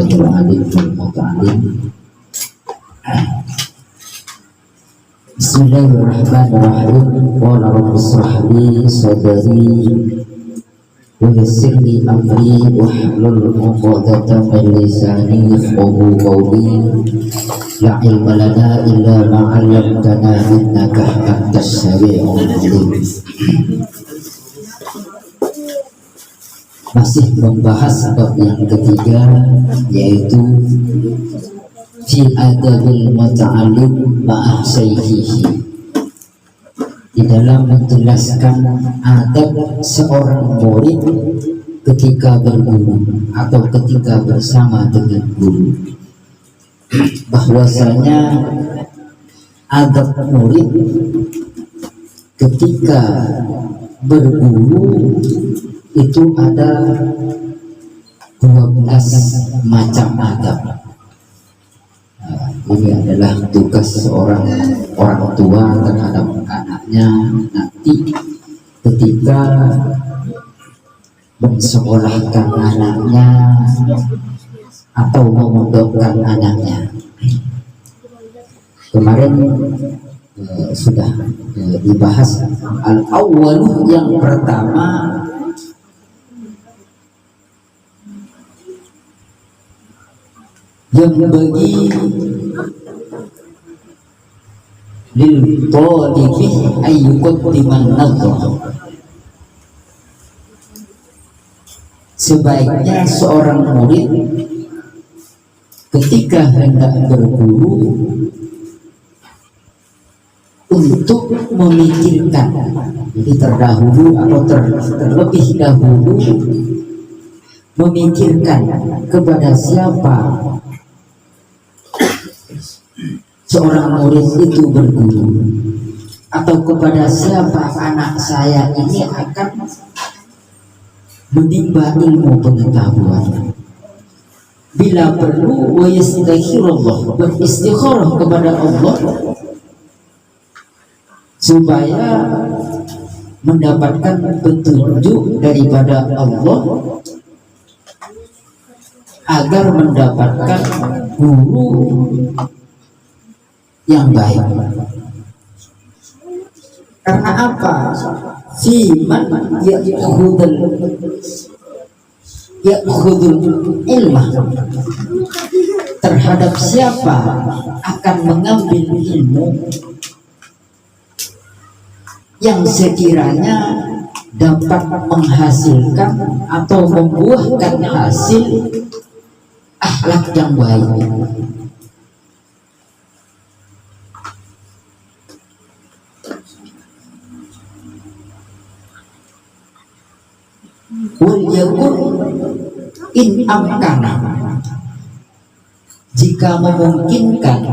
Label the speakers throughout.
Speaker 1: bainal alim wal muta'allim. Bismillahirrahmanirrahim. Qala rabbi ishrah li sadri wa yassir li amri wahlul 'uqdatam min lisani yafqahu qawli. La ilma lana illa ma 'allamtana innaka antas sami'ul 'alim. Masih membahas bab yang ketiga, yaitu fi adabil muta'allim ma'a syaihihi, di dalam menjelaskan adab seorang murid ketika berguru atau ketika bersama dengan guru. Bahwasanya adab murid ketika berguru itu ada 12 macam adab. Ini adalah tugas seorang orang tua terhadap anaknya nanti ketika mensekolahkan anaknya atau memondokkan anaknya. Kemarin sudah dibahas al-awwal, yang pertama yang bagi lil talibi ayyuqaddiman nadhar. Sebaiknya seorang murid ketika hendak berguru untuk memikirkan, jadi terdahulu atau terlebih dahulu memikirkan kepada siapa seorang murid itu berguru, atau kepada siapa anak saya ini akan menimba ilmu pengetahuan. Bila perlu wa yastaghfirullah, beristikharah kepada Allah supaya mendapatkan petunjuk daripada Allah agar mendapatkan guru yang baik. Karena apa? Fiman ya'khudul ilmah, terhadap siapa akan mengambil ilmu yang sekiranya dapat menghasilkan atau membuahkan hasil akhlak yang baik. Wal yakun in amkana, jika memungkinkan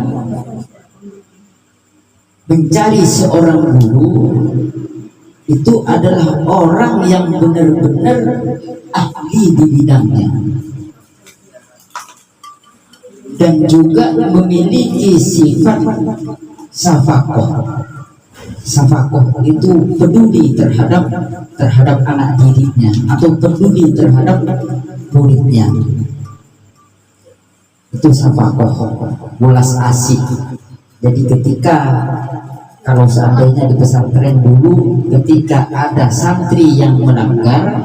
Speaker 1: mencari seorang guru itu adalah orang yang benar-benar ahli di bidangnya dan juga memiliki sifat safakoh. Safakoh itu peduli terhadap anak didiknya atau peduli terhadap muridnya. Itu safakoh, welas asih. Jadi ketika, kalau seandainya di pesantren dulu, ketika ada santri yang melanggar,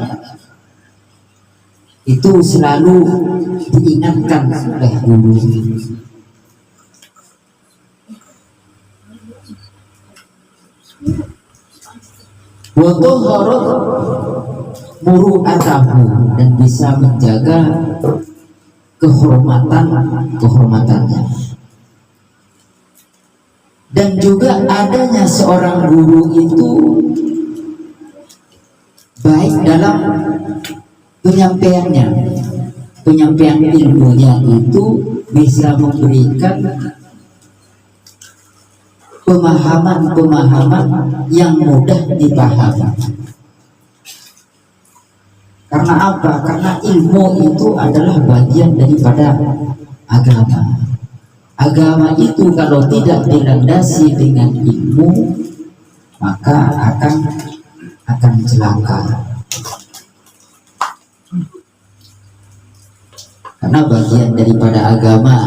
Speaker 1: itu selalu diingatkan oleh guru. Wadhaharat muru'atahu, dan bisa menjaga kehormatannya. Dan juga adanya seorang guru itu baik dalam penyampaian ilmunya itu bisa memberikan pemahaman yang mudah dipahami. Karena apa? Karena ilmu itu adalah bagian daripada agama. Agama itu kalau tidak dilandasi dengan ilmu, maka akan celaka. karena bagian daripada agama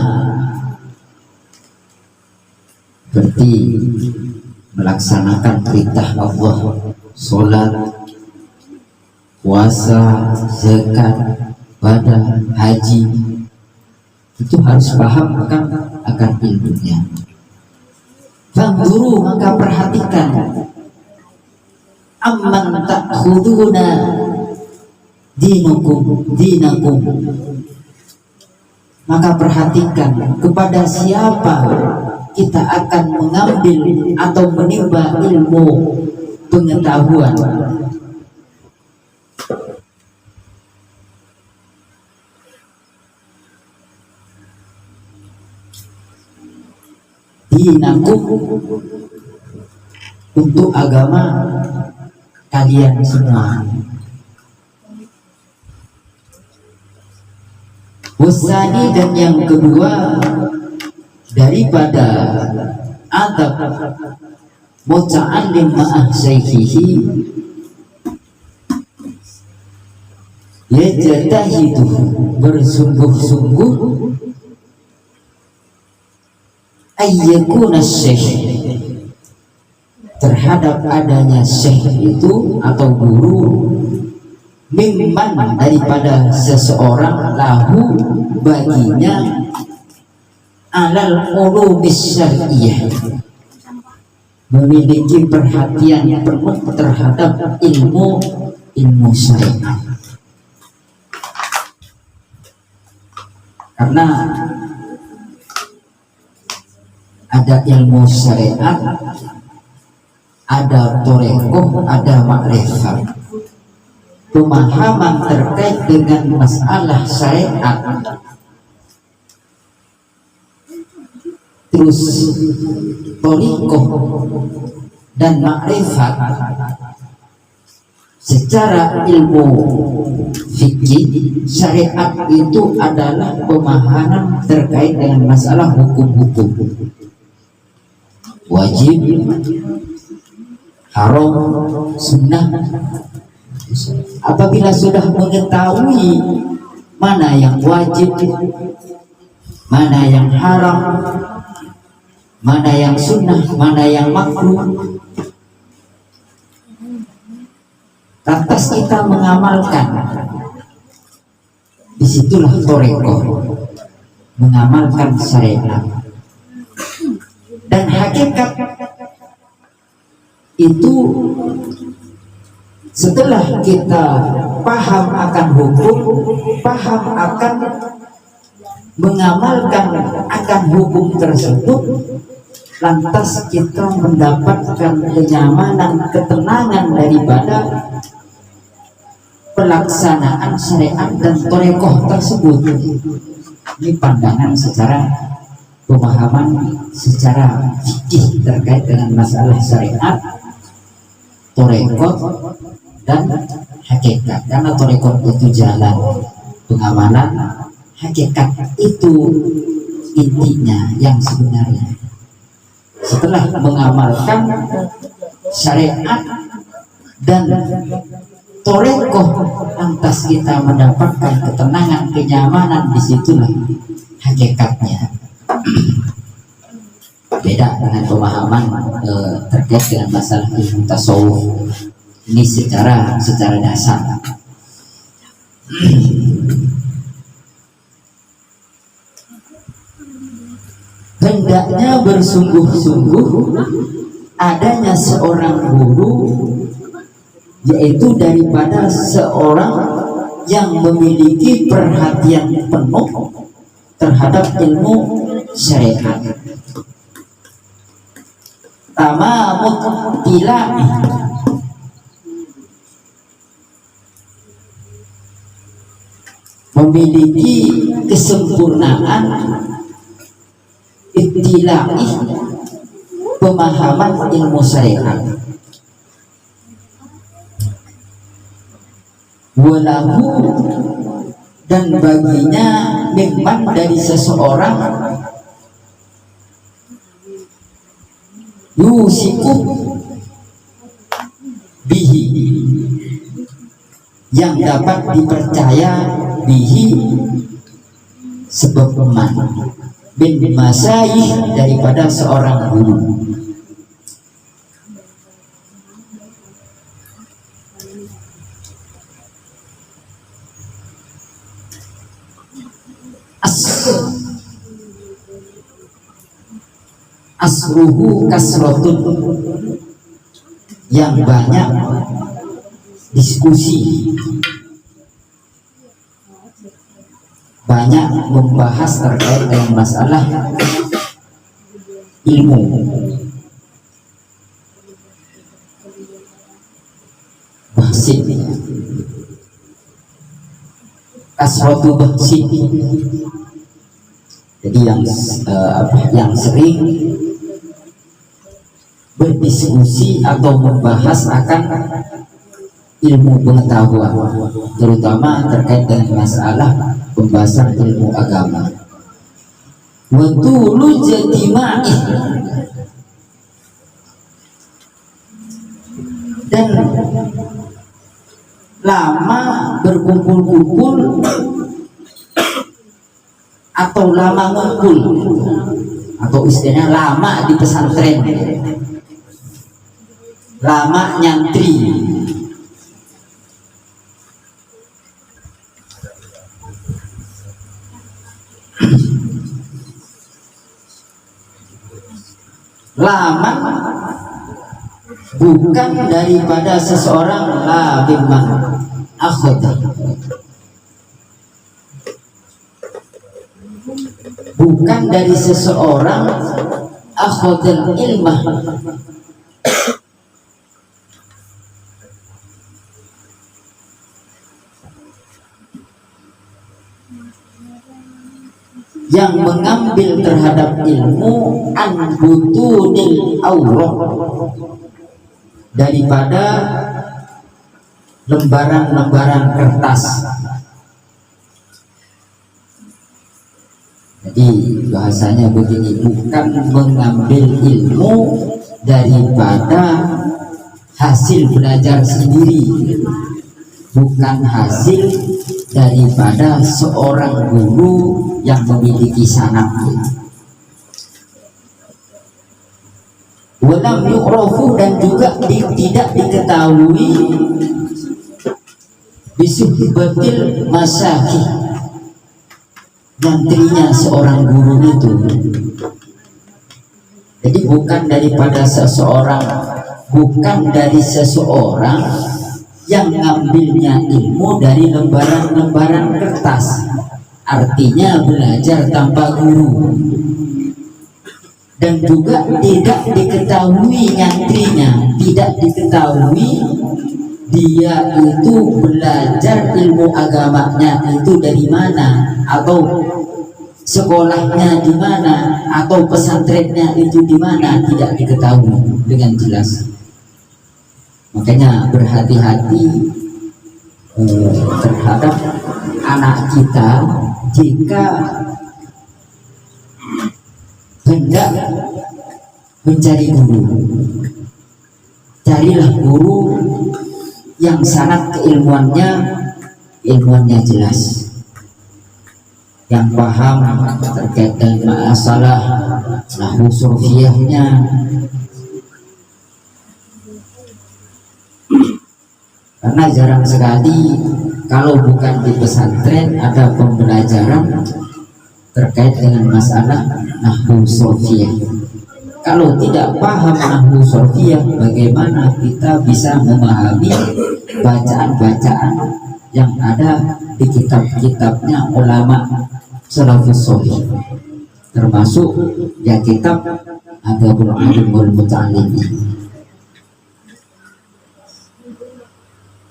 Speaker 1: seperti melaksanakan perintah Allah, sholat, puasa, zakat, ibadah, haji, itu harus paham akan ilmunya. Fanzuru, maka perhatikan, amman ta'khuduna dinakum, maka perhatikan kepada siapa kita akan mengambil atau menimba ilmu pengetahuan. Dinakum, untuk agama kalian semua. Wasani, dan yang kedua daripada adab muta'allim ma'ah syaihihi, yajtahidu, bersungguh-sungguh, ayyakuna syekh, terhadap adanya syekh itu atau guru, mimman, daripada seseorang, lahu, baginya, alal ulumis syar'iyah, memiliki perhatian penuh terhadap ilmu syariat. Karena ada ilmu syariat, ada torekoh, ada makrifat. Pemahaman terkait dengan masalah syariat, terus torekoh dan makrifat secara ilmu fikih. Syariat itu adalah pemahaman terkait dengan masalah hukum-hukum, wajib, haram, sunnah. Apabila sudah mengetahui mana yang wajib, mana yang haram, mana yang sunnah, mana yang makruh, lantas kita mengamalkan, disitulah torekoh, mengamalkan syariat. Dan hakikat itu setelah kita paham akan hukum, paham akan mengamalkan akan hukum tersebut, lantas kita mendapatkan kenyamanan, ketenangan daripada pelaksanaan syariat dan torekoh tersebut. Ini pandangan secara pemahaman secara fikih terkait dengan masalah syariat, torekoh dan hakikat. Karena torekoh itu jalan pengamalan, hakikat itu intinya yang sebenarnya. Setelah mengamalkan syariat dan torekoh, lantas kita mendapatkan ketenangan, kenyamanan, disitulah hakikatnya. Beda dengan pemahaman terkait dengan masalah ilmu tasawuf. Ini secara dasar. Hendaknya bersungguh-sungguh adanya seorang guru, yaitu daripada seorang yang memiliki perhatian penuh terhadap ilmu syariat. Tamamut tilai, memiliki kesempurnaan ittilai, pemahaman ilmu syariat. Walahu, dan baginya, mimman, dari seseorang, yusiku bihi, yang dapat dipercaya, bihi, sebab teman, bin masyayikh daripada seorang guru. Asruhu kasrotun, yang banyak diskusi, banyak membahas terkait dengan masalah ilmu. Bahsin, kasrotu bahsin. Jadi yang sering berdiskusi atau membahas akan ilmu pengetahuan, terutama terkait dengan masalah pembahasan ilmu agama. Watulu jatima'i, dan lama berkumpul-kumpul atau lama ngumpul, atau istilahnya lama di pesantren, lama nyantri. Lama bukan daripada seseorang, la bimman akhadha, bukan dari seseorang akhadhal ilmah, yang mengambil terhadap ilmu an butunil aurah, daripada lembaran-lembaran kertas. Jadi bahasanya begini, bukan mengambil ilmu daripada hasil belajar sendiri, bukan hasil daripada seorang guru yang memiliki sanad. Walam yu'rafu, dan juga tidak diketahui bisuhbatil masyayikh, nantinya seorang guru itu. Jadi bukan daripada seseorang, bukan dari seseorang yang ngambilnya ilmu dari lembaran-lembaran kertas, artinya belajar tanpa guru. Dan juga tidak diketahui nyantrinya, tidak diketahui dia itu belajar ilmu agamanya itu dari mana, atau sekolahnya di mana, atau pesantrennya itu di mana, tidak diketahui dengan jelas. Makanya berhati-hati terhadap anak kita jika hendak mencari guru. Carilah guru yang sanad ilmuannya jelas, yang paham terkait dengan masalah nahwu surfiyahnya. Karena jarang sekali kalau bukan di pesantren ada pembelajaran terkait dengan masalah nahwu surfiyah. Kalau tidak paham nahwu surfiyah, bagaimana kita bisa memahami bacaan-bacaan yang ada di kitab-kitabnya ulama salafus shalih, termasuk ya kitab Adabul Alim wal Muta'allim.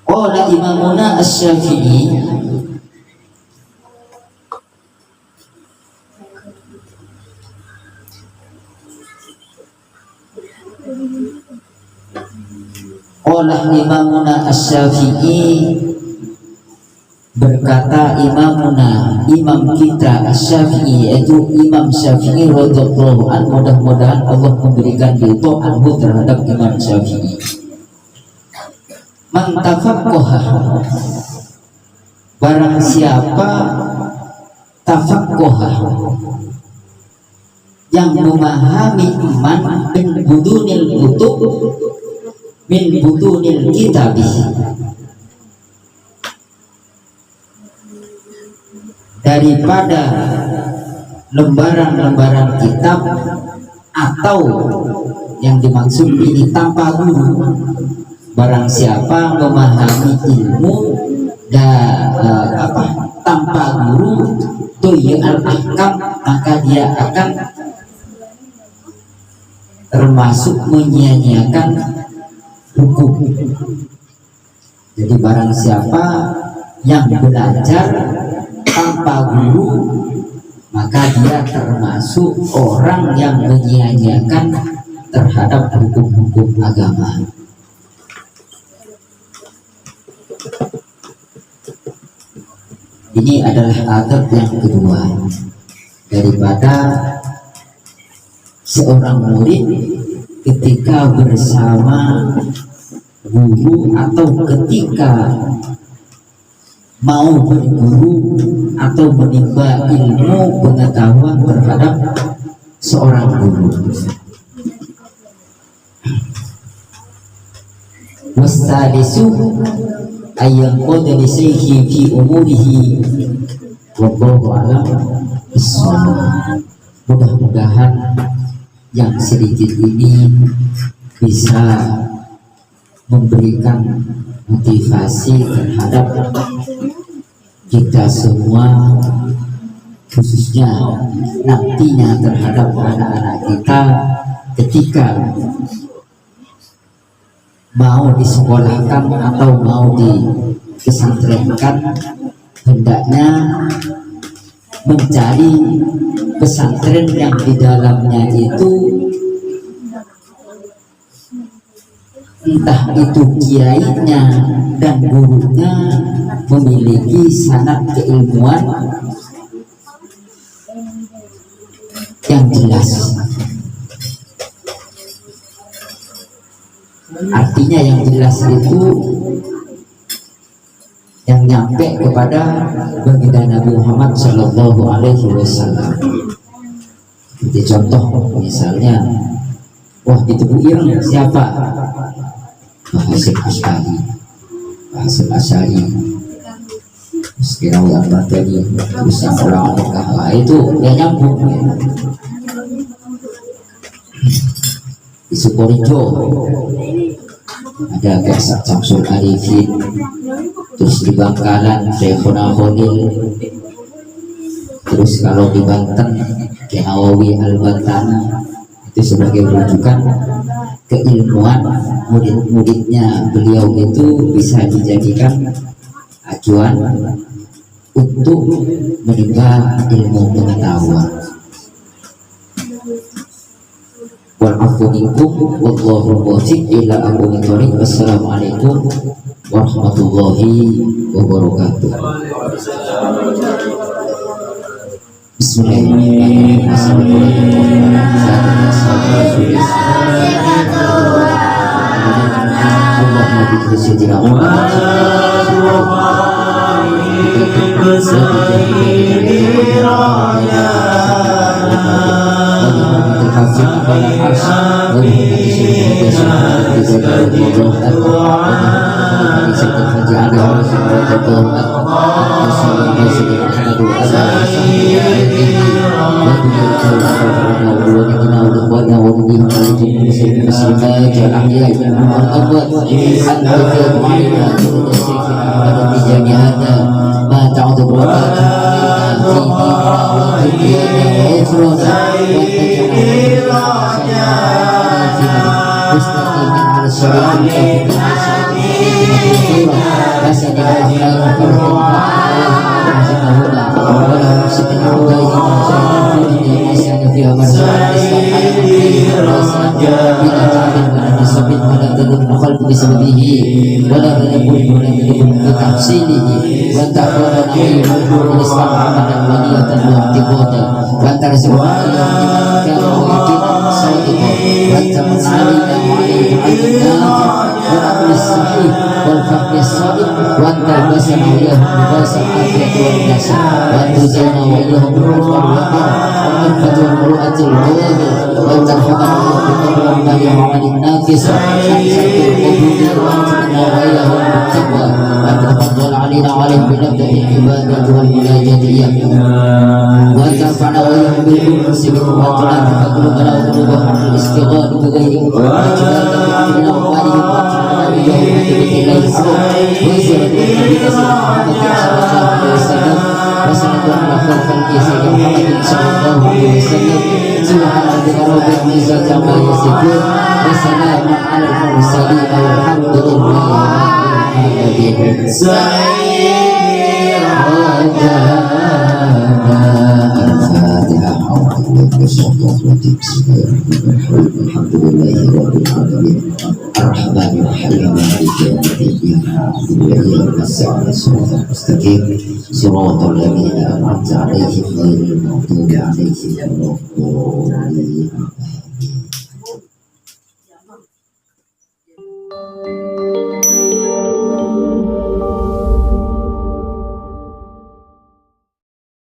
Speaker 1: Qala Imamuna Asy-Syafi'i, Qala Imamuna Asy-Syafi'i, berkata Imamuna, imam kita Asy-Syafi'i, yaitu Imam Syafi'i radhiyallahu anhu, mudah-mudahan Allah memberikan ridho anhu terhadap Imam Syafi'i. Man tafaqqaha, barang siapa tafaqquha, yang memahami iman min budunil kutub, min budunil kitab, daripada lembaran-lembaran kitab, atau yang dimaksud ini tanpa guru. Barang siapa memahami ilmu tanpa guru tuyul ahkam, maka dia akan termasuk menyia-nyiakan hukum. Jadi barang siapa yang belajar tanpa guru, maka dia termasuk orang yang menyia-nyiakan terhadap hukum-hukum agama. Ini adalah adab yang kedua daripada seorang murid ketika bersama guru atau ketika mau berguru atau menimba ilmu pengetahuan terhadap seorang guru. Wastadisu ayam qadri sayhi fi umurihi wallahu a'lam bissawab. Mudah-mudahan yang sedikit ini bisa memberikan motivasi terhadap kita semua, khususnya nantinya terhadap anak-anak kita ketika mau disekolahkan atau mau dipesantrenkan, hendaknya mencari pesantren yang di dalamnya itu entah itu kiainya dan gurunya memiliki sanad keilmuan yang jelas. Artinya yang jelas itu yang nyampe kepada baginda Nabi Muhammad Shallallahu Alaihi Wasallam. Seperti contoh misalnya, wah itu Bu Ireng siapa? Hasil Asy'ari, Hasil Asy'ari, Sekiranya Al-Batani, terus yang orang Mekah itu ya nyambung. Di Sukorejo ada Gasak Samsul Arifin, terus di Bangkalan Syekhuna Khalil, terus kalau di Banten Kenawawi Al-Bantani. Itu sebagai rujukan keilmuan murid-muridnya beliau itu bisa dijadikan acuan untuk menimba ilmu pengetahuan. Wa'afu minkum wallahu muwaffiq ila aqwamit thoriq. Wassalamualaikum warahmatullahi wabarakatuh. Bismillahirrahmanirrahim. Allahumma bika sayyidina والعقل الصحيح والفهم الصائب وأن تلبسنا وإياهم لباس العافية والنسل وأن تزينا وإياهم بالعفو والوقار والعفة والمروءة العوامل وأن ترحمنا بقدر المال وعمل النافسة أحسن القبول وأنتنا وإياهم بالتقوى وأن تفضل علينا وعليهم بنبدأ العبادة والمناجاة إياك وأن تنفعنا وإياهم بالأنس بك وأن تقلبنا وقلوبهم في الاستغاثة بغيرك وأجعلك بأمرنا وأموالهم وأجعلنا إياهم بذكر الله الصوم وزيارة النبي صلى الله عليه وسلم وسنة على خير خلق سيدنا محمد صلى الله عليه وسلم سبحان ربك رب العزة عما يصفون وسلام على المرسلين والحمد لله رب الحمد لله رب العالمين الرحمن الرحيم مالك يوم الدين إياك نستعين صراط المستقيم صراط الذين أنعمت عليهم غير المغضوب عليهم ولا الضالين